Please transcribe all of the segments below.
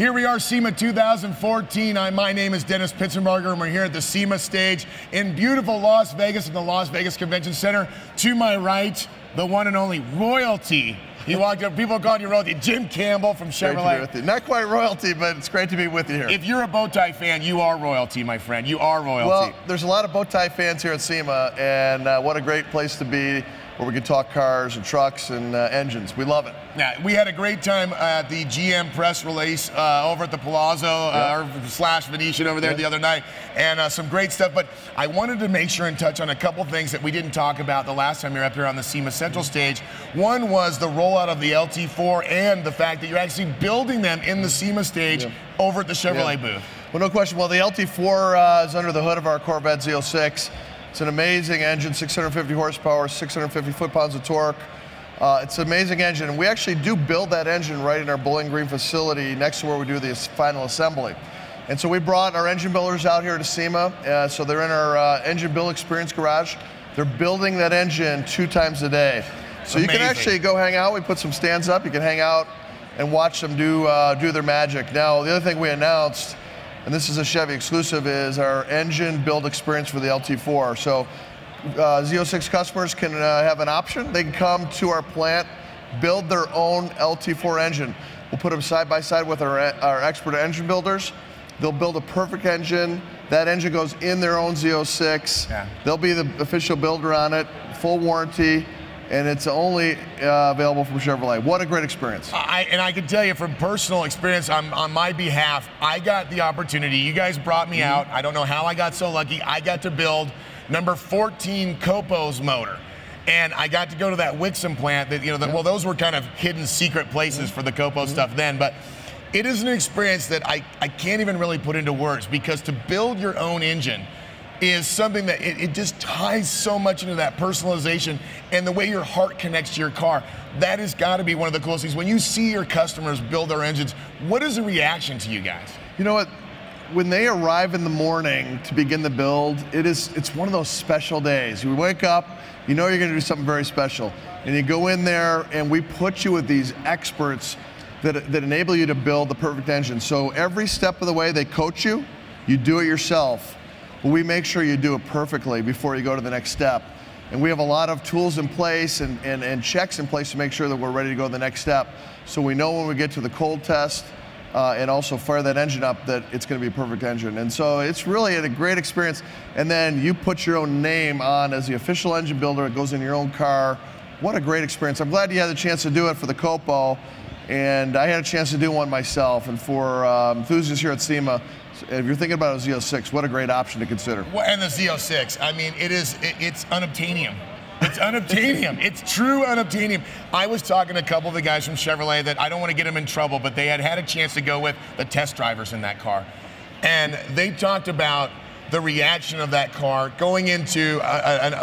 Here we are, SEMA 2014. My name is Dennis Pitzenbarger, and we're here at the SEMA stage in beautiful Las Vegas in the Las Vegas Convention Center. To my right, the one and only royalty. He walked up, people called you royalty. Jim Campbell from Chevrolet. Great to be with you. Not quite royalty, but it's great to be with you here. If you're a bow tie fan, you are royalty, my friend. You are royalty. Well, there's a lot of bow tie fans here at SEMA, and what a great place to be, where we can talk cars and trucks and engines. We love it. Yeah, we had a great time at the GM press release over at the Palazzo slash Venetian over there the other night, and some great stuff. But I wanted to make sure and touch on a couple things that we didn't talk about the last time you were up here on the SEMA Central stage. One was the rollout of the LT4 and the fact that you're actually building them in the SEMA stage over at the Chevrolet booth. Well, no question. Well, the LT4 is under the hood of our Corvette Z06. It's an amazing engine, 650 horsepower, 650 foot-pounds of torque. It's an amazing engine, and we actually do build that engine right in our Bowling Green facility next to where we do the final assembly. And so we brought our engine builders out here to SEMA, so they're in our engine build experience garage. They're building that engine 2 times a day. So you can actually go hang out. We put some stands up. You can hang out and watch them do their magic. Now, the other thing we announced, and this is a Chevy exclusive, is our engine build experience for the LT4. So Z06 customers can have an option. They can come to our plant, build their own LT4 engine. We'll put them side by side with our expert engine builders. They'll build a perfect engine. That engine goes in their own Z06. Yeah. They'll be the official builder on it, full warranty, and it's only available from Chevrolet. What a great experience. And I can tell you from personal experience on my behalf, I got the opportunity. You guys brought me out. I don't know how I got so lucky. I got to build number 14 Coppo's motor. And I got to go to that Wixom plant that, well, those were kind of hidden secret places for the Coppo stuff then. But it is an experience that I can't even really put into words, because to build your own engine is something that it just ties so much into that personalization and the way your heart connects to your car. That has got to be one of the coolest things. When you see your customers build their engines, what is the reaction to you guys? You know what? When they arrive in the morning to begin the build, it's one of those special days. You wake up, you know you're going to do something very special, and you go in there and we put you with these experts that enable you to build the perfect engine. So every step of the way they coach you, you do it yourself. But we make sure you do it perfectly before you go to the next step. And we have a lot of tools in place and checks in place to make sure that we're ready to go to the next step. So we know when we get to the cold test and also fire that engine up that it's going to be a perfect engine. And so it's really a great experience. And then you put your own name on as the official engine builder. It goes in your own car. What a great experience. I'm glad you had the chance to do it for the Coppo. And I had a chance to do one myself. And for enthusiasts here at SEMA, if you're thinking about a Z06, what a great option to consider. Well, and the Z06, I mean, it's unobtainium. It's unobtainium. It's true unobtainium. I was talking to a couple of the guys from Chevrolet that I don't want to get them in trouble, but they had a chance to go with the test drivers in that car. And they talked about the reaction of that car going into,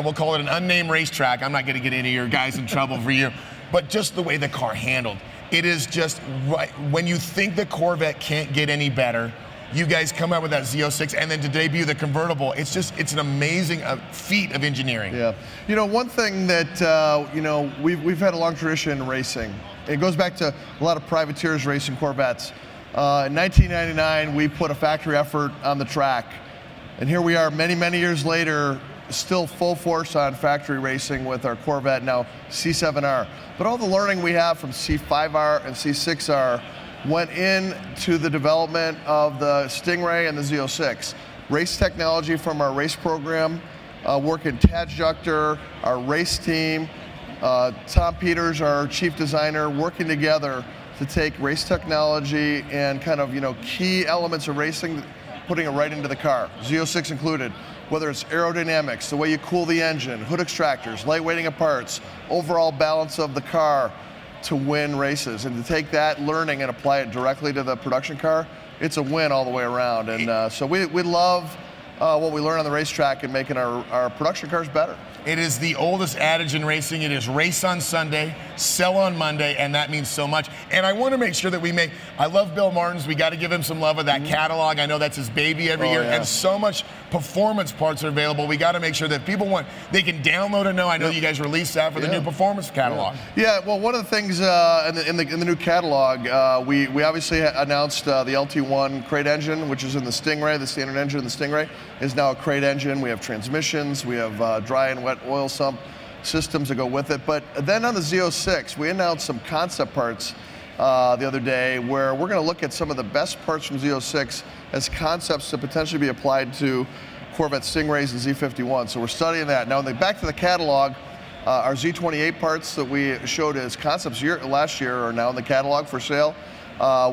we'll call it an unnamed racetrack. I'm not going to get any of your guys in trouble for you, but just the way the car handled. It is just right. When you think the Corvette can't get any better, you guys come out with that Z06, and then to debut the convertible, it's an amazing feat of engineering. Yeah. You know, one thing that, we've had a long tradition in racing. It goes back to a lot of privateers racing Corvettes. In 1999, we put a factory effort on the track. And here we are many, many years later, still full force on factory racing with our Corvette, now C7R. But all the learning we have from C5R and C6R went into the development of the Stingray and the Z06. Race technology from our race program, working Tad Juchter, our race team, Tom Peters, our chief designer, working together to take race technology and kind of, key elements of racing, putting it right into the car, Z06 included. Whether it's aerodynamics, the way you cool the engine, hood extractors, lightweighting of parts, overall balance of the car, to win races. And to take that learning and apply it directly to the production car, it's a win all the way around. And so we love what we learn on the racetrack and making our production cars better. It is the oldest adage in racing. It is race on Sunday, sell on Monday, and that means so much. And I want to make sure that I love Bill Martin's. We got to give him some love with that catalog. I know that's his baby every year. Yeah. And so much performance parts are available. We got to make sure that people they can download and know. I know you guys released that for the new performance catalog. Yeah, well, one of the things in the new catalog, we obviously announced the LT1 crate engine, which is in the Stingray. The standard engine in the Stingray is now a crate engine. We have transmissions, we have dry and wet oil sump systems that go with it. But then on the Z06, we announced some concept parts the other day where we're going to look at some of the best parts from Z06 as concepts to potentially be applied to Corvette Stingrays and Z51. So we're studying that. Now, back to the catalog, our Z28 parts that we showed as concepts last year are now in the catalog for sale.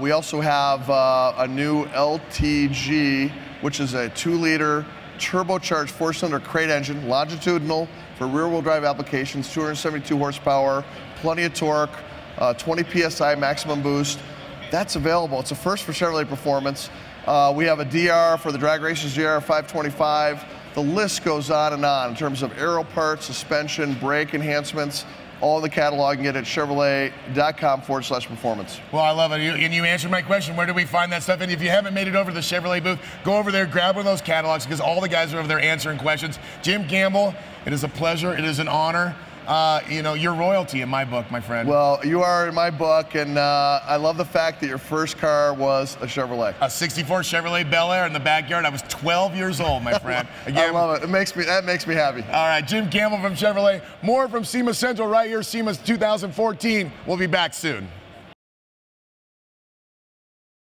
We also have a new LTG, which is a 2-liter turbocharged 4-cylinder crate engine, longitudinal for rear-wheel drive applications, 272 horsepower, plenty of torque, 20 PSI maximum boost. That's available. It's a first for Chevrolet Performance. We have a DR for the Drag Races GR 525. The list goes on in terms of aero parts, suspension, brake enhancements, all in the catalog. You can get it at Chevrolet.com/performance. Well, I love it. And you answered my question. Where do we find that stuff? And if you haven't made it over to the Chevrolet booth, go over there, grab one of those catalogs, because all the guys are over there answering questions. Jim Campbell, it is a pleasure. It is an honor. You know, you're royalty in my book, my friend. Well, you are in my book, and I love the fact that your first car was a Chevrolet. A 64 Chevrolet Bel Air in the backyard. I was 12 years old, my friend. Again, I love it. That makes me happy. All right, Jim Campbell from Chevrolet. More from SEMA Central right here, SEMA's 2014. We'll be back soon.